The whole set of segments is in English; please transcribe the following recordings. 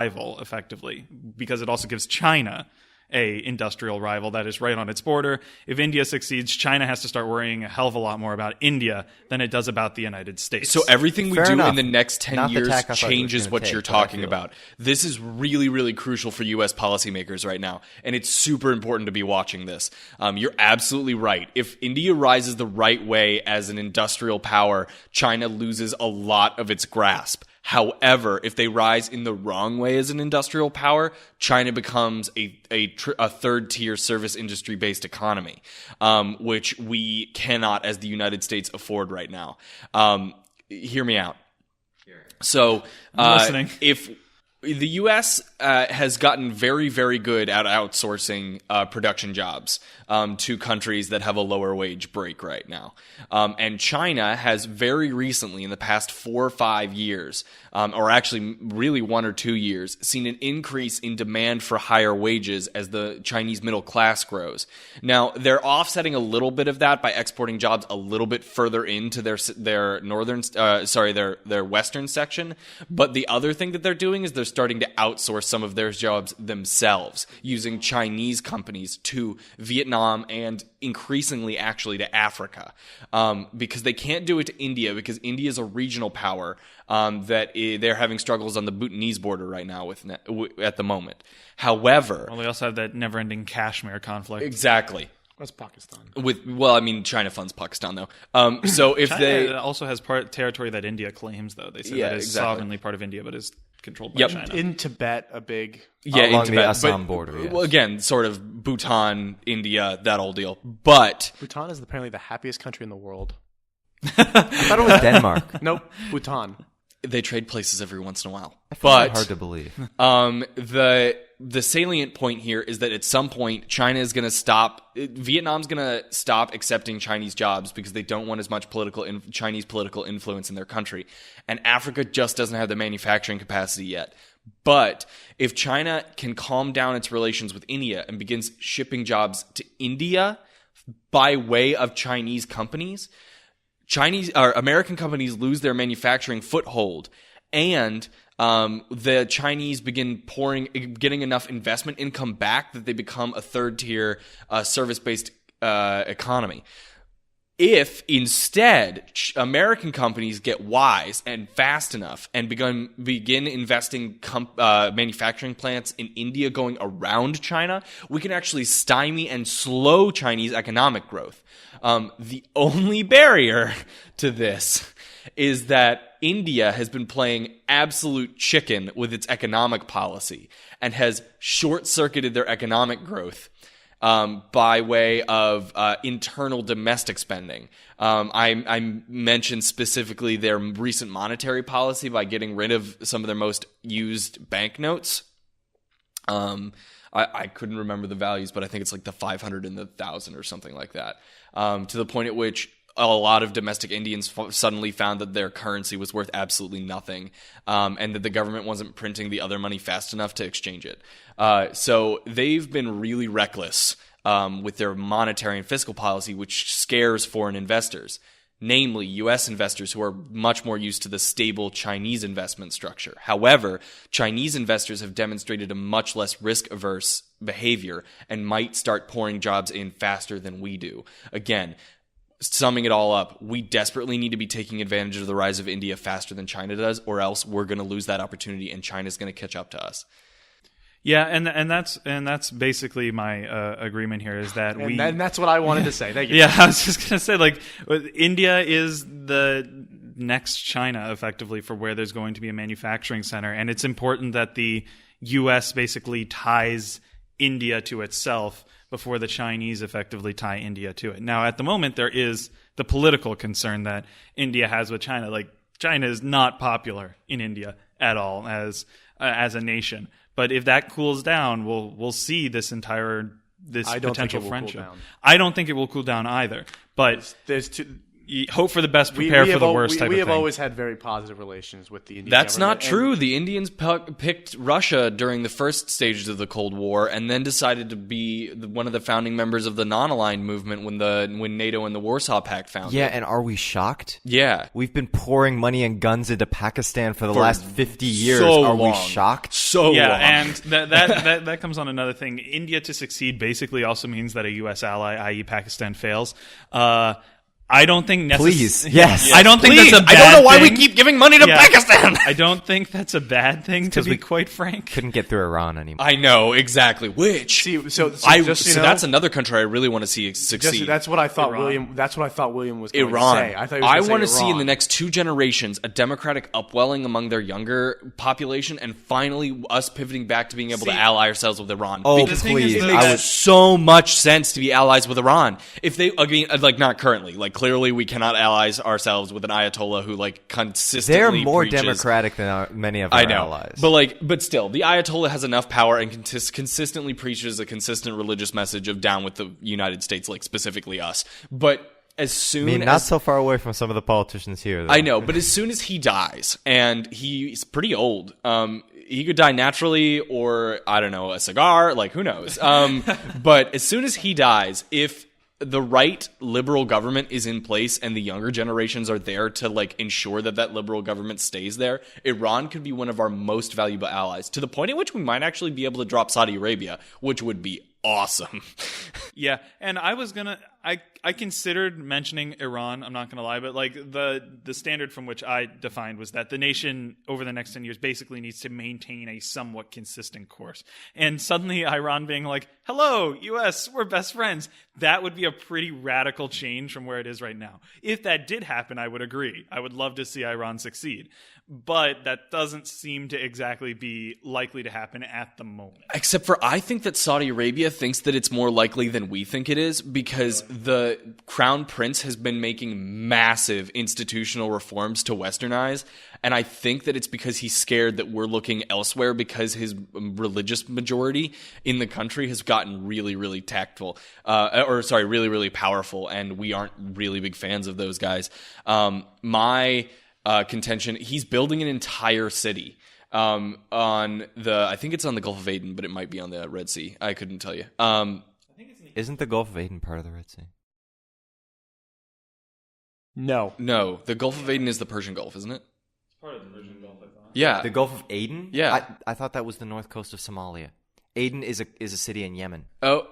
rival, effectively, because it also gives China a industrial rival that is right on its border. If India succeeds, China has to start worrying a hell of a lot more about India than it does about the United States. So everything we Fair do enough. in the next 10 Not the years tack I thought you were changes gonna what take, you're but I talking feel about. This is really, really crucial for U.S. policymakers right now, and it's super important to be watching this. You're absolutely right. If India rises the right way as an industrial power, China loses a lot of its grasp. However, if they rise in the wrong way as an industrial power, China becomes a third-tier service industry-based economy, which we cannot, as the United States, afford right now. Hear me out. So, listening. If the U.S. Has gotten very, very good at outsourcing production jobs to countries that have a lower wage break right now. And China has very recently, in the past 4 or 5 years, or actually really 1 or 2 years, seen an increase in demand for higher wages as the Chinese middle class grows. Now, they're offsetting a little bit of that by exporting jobs a little bit further into their western section. But the other thing that they're doing is they're starting to outsource some of their jobs themselves, using Chinese companies to Vietnam and increasingly actually to Africa, because they can't do it to India, because India is a regional power they're having struggles on the Bhutanese border right now at the moment. However, well, they also have that never-ending Kashmir conflict. Exactly. That's Pakistan. China funds Pakistan though. So if China also has territory that India claims, though they say that is sovereignly part of India, but is controlled by China. In Tibet, a big along in the Tibet, Assam border. Yes. Well, again, sort of Bhutan, India, that old deal. But Bhutan is apparently the happiest country in the world. I thought it was Denmark. Nope, Bhutan. they trade places every once in a while. I find that hard to believe. The salient point here is that at some point China is going to stop. Vietnam's going to stop accepting Chinese jobs because they don't want as much Chinese political influence in their country, and Africa just doesn't have the manufacturing capacity yet. But if China can calm down its relations with India and begins shipping jobs to India by way of Chinese companies, American companies lose their manufacturing foothold, and the Chinese begin getting enough investment income back that they become a third-tier service-based economy. If instead American companies get wise and fast enough and begin investing manufacturing plants in India going around China, we can actually stymie and slow Chinese economic growth. The only barrier to this is that India has been playing absolute chicken with its economic policy and has short-circuited their economic growth by way of internal domestic spending. I mentioned specifically their recent monetary policy by getting rid of some of their most used banknotes. I couldn't remember the values, but I think it's like the 500 and the 1,000 or something like that. To the point at which a lot of domestic Indians suddenly found that their currency was worth absolutely nothing, and that the government wasn't printing the other money fast enough to exchange it. So they've been really reckless with their monetary and fiscal policy, which scares foreign investors, namely U.S. investors who are much more used to the stable Chinese investment structure. However, Chinese investors have demonstrated a much less risk-averse behavior and might start pouring jobs in faster than we do. Again, summing it all up, we desperately need to be taking advantage of the rise of India faster than China does, or else we're going to lose that opportunity and China's going to catch up to us. Yeah, and that's basically my agreement here is that and that's what I wanted to say. Thank you. Yeah, I was just going to say, like, India is the next China, effectively, for where there's going to be a manufacturing center, and it's important that the U.S. basically ties India to itself before the Chinese effectively tie India to it. Now, at the moment, there is the political concern that India has with China. Like, China is not popular in India at all as a nation. But if that cools down, we'll see this potential friendship. I don't think it will cool down either. But hope for the best, prepare for the worst type we of have thing. always had very positive relations with the Indian That's not government, true. The Indians picked Russia during the first stages of the Cold War, and then decided to be one of the founding members of the non-aligned movement when NATO and the Warsaw Pact founded. Yeah, and are we shocked? Yeah. We've been pouring money and guns into Pakistan for the last 50 years. so Are we long. shocked? So Yeah, long. and that comes on another thing. India to succeed basically also means that a U.S. ally, i.e. Pakistan, fails. I don't think Please, yes. I don't think Please, that's a bad I don't know why we thing. keep giving money to Yeah. Pakistan. I don't think that's a bad thing, to be quite frank. Couldn't get through Iran anymore. I know exactly which. See, so just so that's another country I really want to see succeed. Jesse, that's what I thought Iran. William. That's what I thought William was going Iran. to say. I thought he was gonna want to say see in Iran. the next 2 generations a democratic upwelling among their younger population, and finally us pivoting back to being able to ally ourselves with Iran. Oh, Because thing is, please. though, it makes I would, so much sense to be allies with Iran. If they, I mean, like not currently, like clearly we cannot allies ourselves with an Ayatollah who like consistently they're more preaches, democratic than many of our I know, allies. but still, the Ayatollah has enough power and consistently preaches a consistent religious message of down with the United States, like specifically us. But as soon I mean, as not so far away from some of the politicians here. Though. I know, but as soon as he dies, and he's pretty old, he could die naturally, or I don't know, a cigar, like who knows. But as soon as he dies, if the right liberal government is in place and the younger generations are there to like ensure that liberal government stays there, Iran could be one of our most valuable allies, to the point at which we might actually be able to drop Saudi Arabia, which would be awesome. Yeah, and I considered mentioning Iran, I'm not going to lie, but like the standard from which I defined was that the nation over the next 10 years basically needs to maintain a somewhat consistent course. And suddenly Iran being like, hello, US, we're best friends, that would be a pretty radical change from where it is right now. If that did happen, I would agree. I would love to see Iran succeed. But that doesn't seem to exactly be likely to happen at the moment. Except for I think that Saudi Arabia thinks that it's more likely than we think it is, because the Crown Prince has been making massive institutional reforms to westernize, and I think that it's because he's scared that we're looking elsewhere because his religious majority in the country has gotten really, really tactful, really, really powerful, and we aren't really big fans of those guys. My contention, he's building an entire city on I think it's on the Gulf of Aden, but it might be on the Red Sea. I couldn't tell you. Isn't the Gulf of Aden part of the Red Sea? No. No, the Gulf of Aden is the Persian Gulf, isn't it? It's part of the Persian Gulf, I thought. Yeah. The Gulf of Aden? Yeah. I thought that was the north coast of Somalia. Aden is a city in Yemen. Oh,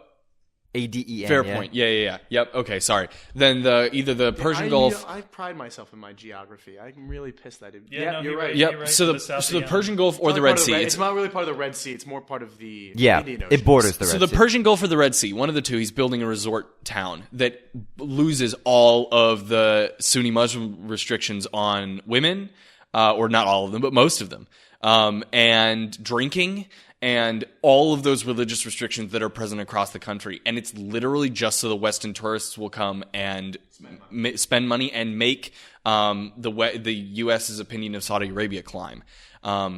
Aden. fair yeah? point. Yeah. Yep. Okay, sorry. Then either the Persian Gulf. I pride myself in my geography. I'm really pissed that it. Yeah, no, you're he right. was- Yep. You're right, So to the the south so the of Persian Gulf or It's the only Red part of Sea. It's not really part of the Red Sea. It's more part of the Yeah, Indian Ocean. it borders the Red So Sea. the Persian Gulf or the Red Sea, one of the two, he's building a resort town that loses all of the Sunni Muslim restrictions on women, or not all of them, but most of them, and drinking, and all of those religious restrictions that are present across the country. And it's literally just so the Western tourists will come and spend money and make the U.S.'s opinion of Saudi Arabia climb,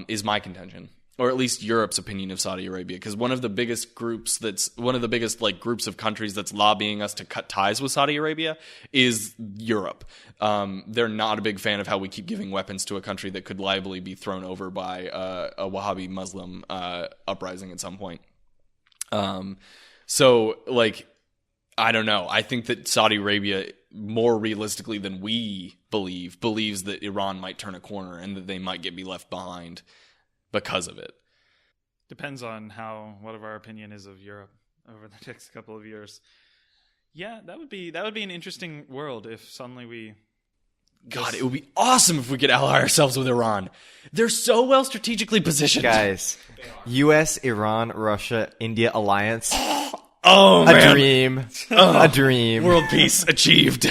is my contention. Or at least Europe's opinion of Saudi Arabia, because one of the biggest groups like groups of countries that's lobbying us to cut ties with Saudi Arabia is Europe. They're not a big fan of how we keep giving weapons to a country that could liably be thrown over by a Wahhabi Muslim uprising at some point. So like, I don't know. I think that Saudi Arabia, more realistically than we believes that Iran might turn a corner and that they might be left behind because of it. Depends on what our opinion is of Europe over the next couple of years. Yeah, that would be an interesting world if suddenly we. God, it would be awesome if we could ally ourselves with Iran. They're so well strategically positioned. Guys, U.S., Iran, Russia, India alliance. Oh, man. A dream. A dream. World peace achieved.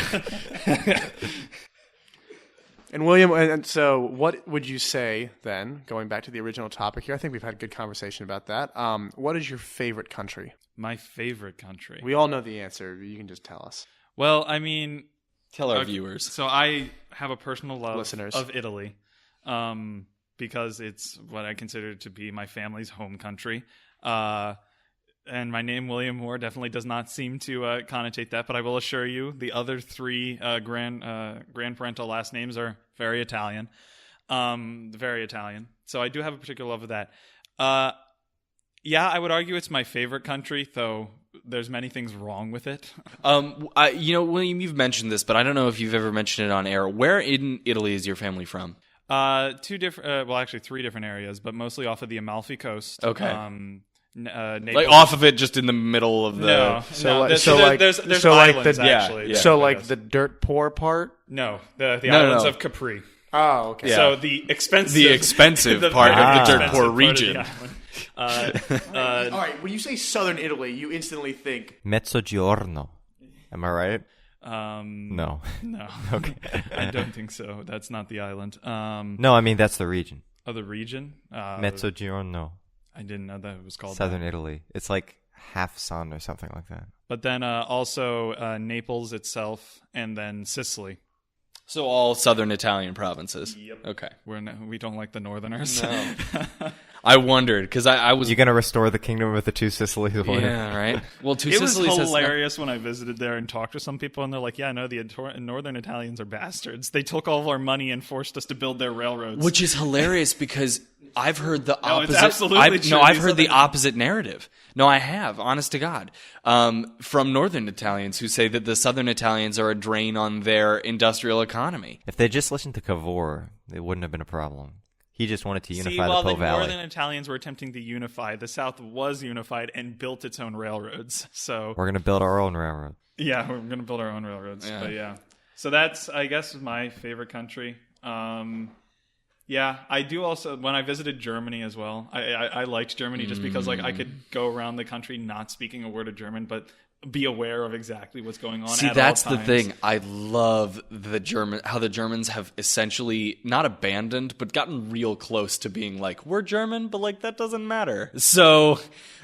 And William, and so what would you say then, going back to the original topic here? I think we've had a good conversation about that. What is your favorite country? My favorite country. We all know the answer. You can just tell us. Well, I mean, Tell our viewers. So I have a personal love Listeners. of Italy, because it's what I consider to be my family's home country. and my name, William Moore, definitely does not seem to connotate that, but I will assure you the other three grandparental last names are very Italian. Very Italian. So I do have a particular love of that. Yeah, I would argue it's my favorite country, though there's many things wrong with it. William, you've mentioned this, but I don't know if you've ever mentioned it on air. Where in Italy is your family from? Two different, actually 3 different areas, but mostly off of the Amalfi Coast. Okay. Naples. Like off of it, just in the middle of the. There's so like islands the actually. yeah. So like the dirt poor part. No, the islands no. of Capri. Oh, okay. Yeah. So the expensive part of the dirt expensive poor part of the region. island. All right. When you say southern Italy, you instantly think Mezzogiorno. Am I right? No. No. Okay. I don't think so. That's not the island. No, I mean that's the region. Oh, the region? Mezzogiorno. I didn't know that it was called Southern that. Italy. It's like half sun or something like that. But then also Naples itself, and then Sicily. So all southern Italian provinces. Yep. Okay. We don't like the northerners. No. I wondered because I was. You gonna restore the kingdom of the two Sicilies? Yeah, right. Well, two It was Sicilies has hilarious when I visited there and talked to some people, and they're like, "Yeah, no, the northern Italians are bastards. They took all of our money and forced us to build their railroads." Which is hilarious because I've heard the No, it's opposite. absolutely true. I've These heard the other- opposite narrative. No, I have, honest to God, from northern Italians who say that the southern Italians are a drain on their industrial economy. If they just listened to Cavour, it wouldn't have been a problem. He just wanted to unify See, while the Po the Valley. northern Italians were attempting to unify, the South was unified and built its own railroads. So We're gonna build our own railroad. yeah, we're going to build our own railroads. Yeah. But yeah, so that's, I guess, my favorite country. Yeah, I do also, when I visited Germany as well, I liked Germany just because like I could go around the country not speaking a word of German, but be aware of exactly what's going on. See, at that's all the times. thing. I love how the Germans have essentially not abandoned, but gotten real close to being like, we're German, but like that doesn't matter. So,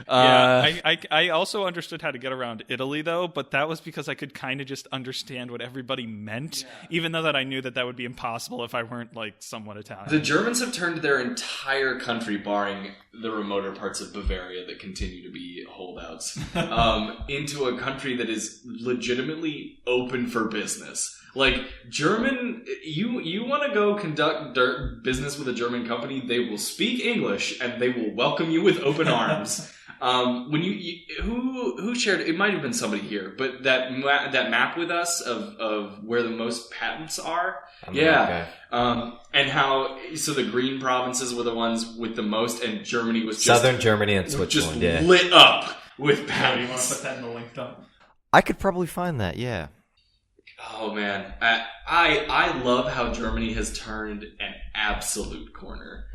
I also understood how to get around Italy though, but that was because I could kind of just understand what everybody meant, even though that I knew that that would be impossible if I weren't like somewhat Italian. the Germans have turned their entire country, barring the remoter parts of Bavaria that continue to be holdouts, into a country that is legitimately open for business. Like German, you want to go conduct business with a German company, they will speak English and they will welcome you with open arms. When who shared, it might have been somebody here, but that map with us of where the most patents are. Okay. And how, so the green provinces were the ones with the most, and Germany was just Southern Germany and just Switzerland. Yeah, lit up with You want patents. to put that in the link up? I could probably find that. Yeah, Oh man, I love how Germany has turned an absolute corner,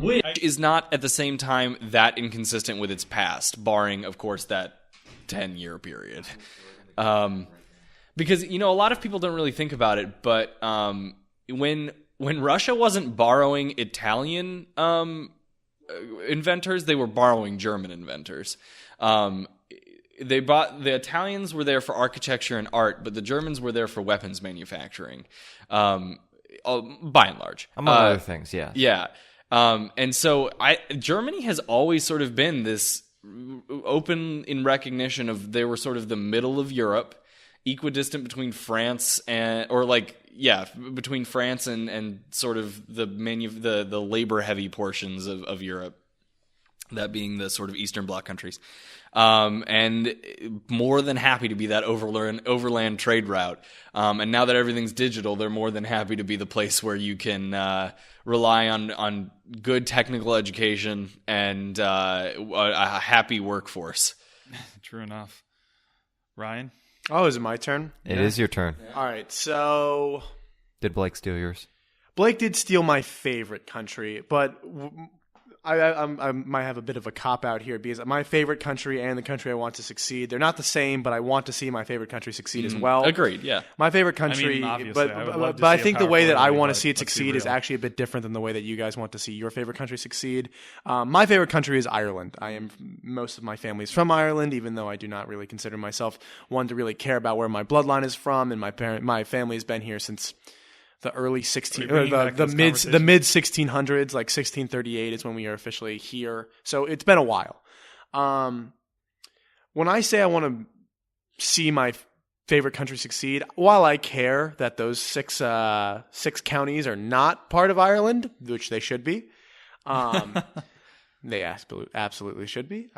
which is not at the same time that inconsistent with its past, barring of course that 10-year period. Because a lot of people don't really think about it, but when Russia wasn't borrowing Italian inventors, they were borrowing German inventors. The Italians were there for architecture and art, but the Germans were there for weapons manufacturing, by and large. among other things. Yeah, Yeah. And so Germany has always sort of been this open in recognition of they were sort of the middle of Europe, equidistant between France between France and sort of the labor heavy portions of Europe, that being the sort of Eastern Bloc countries. And more than happy to be that overland trade route. And now that everything's digital, they're more than happy to be the place where you can rely on good technical education and a happy workforce. True enough. Ryan? Oh, is it my turn? It is your turn. All right. So Did Blake steal yours? Blake did steal my favorite country, but I might have a bit of a cop-out here because my favorite country and the country I want to succeed, they're not the same, but I want to see my favorite country succeed as well. Agreed, yeah. My favorite country, obviously, I would love to but I see a think the way that powerful I Italy, want to but see it let's be succeed is real. actually a bit different than the way that you guys want to see your favorite country succeed. My favorite country is Ireland. Most of my family is from Ireland, even though I do not really consider myself one to really care about where my bloodline is from, and my family has been here since the early the mid 1600s, like 1638 is when we are officially here. So it's been a while. when I say I want to see my favorite country succeed, while I care that those six counties are not part of Ireland, which they should be, they absolutely should be.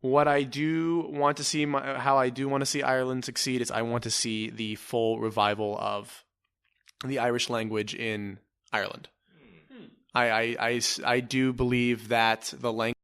What I do want to see, how I do want to see Ireland succeed, is I want to see the full revival of the Irish language in Ireland. I do believe that the language